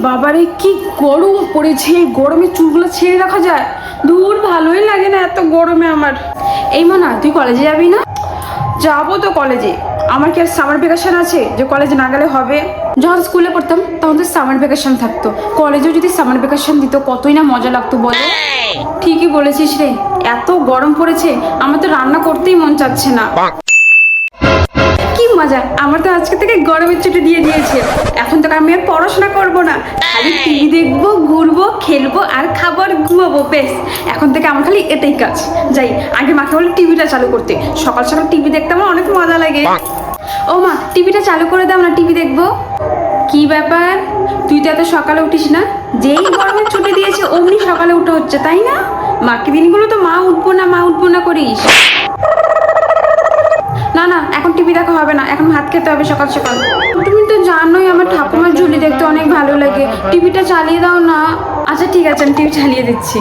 বাবারে কি গরম পড়েছে, গরমে চুলগুলো ছেড়ে রাখা যায়? দূর, ভালোই লাগে না এত গরমে আমার। এই মানা, তুই কলেজে যাবি না? যাবো তো কলেজে। আমার কি আর সামার ভ্যাকেশন আছে যে কলেজে না গেলে হবে? যখন স্কুলে পড়তাম তখন তো সামার ভ্যাকেশন থাকতো, কলেজেও যদি সামার ভ্যাকেশন দিত কতই না মজা লাগতো বলো। ঠিকই বলেছিস রে, এত গরম পড়েছে আমার তো রান্না করতেই মন চাচ্ছে না। কি মজা, আমার তো আজকে থেকে গরমের ছুটি দিয়ে দিয়েছে। এখন তো আমি আর পড়াশোনা করবো না, খালি টিভি দেখবো, ঘুরবো, খেলবো আর খাবো আর ঘুমাবো, বেশ। এখন থেকে আমার খালি এটাই কাজ। যাই, আগে মাকে বলে টিভিটা চালু করতে, সকাল সকাল টিভি দেখতে আমার অনেক মজা লাগে। ও মা, টিভিটা চালু করে দাও না, টিভি দেখবো। কি ব্যাপার, তুই তো এত সকালে উঠিস না? যেই গরমের ছুটি দিয়েছে অমনি সকালে উঠে হচ্ছে, তাই না? বাকি দিনগুলো তো মা উঠবো না মা উঠবো না করিস। না না, এখন টিভি দেখা হবে না, এখন ভাত খেতে হবে সকাল সকাল। তুমি তো জানোই আমার ঠাকুমার ঝুলি দেখতে অনেক ভালো লাগে, টিভিটা চালিয়ে দাও না। আচ্ছা ঠিক আছে, আমি টিভি চালিয়ে দিচ্ছি।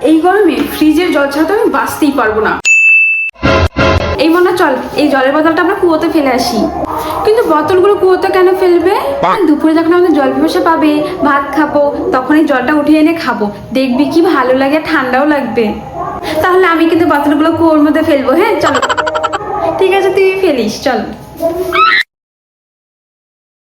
এই গরমে ফ্রিজের জল ছাড়া তো আমি বাঁচতেই পারবো না। এই মনে চল, এই জলের বোতলটা আমরা কুয়োতে ফেলে আসি। কিন্তু বোতলগুলো কুয়োতে কেন ফেলবে? দুপুরে যখন আমাদের জল পিপাসা পাবে, ভাত খাবো, তখন এই জলটা উঠিয়ে এনে খাবো, দেখবি কি ভালো লাগে, ঠান্ডাও লাগবে। তাহলে আমি কিন্তু বোতলগুলো কুয়োর মধ্যে ফেলবো, হ্যাঁ চলো। ঠিক আছে, তুই ফেলিস, চল।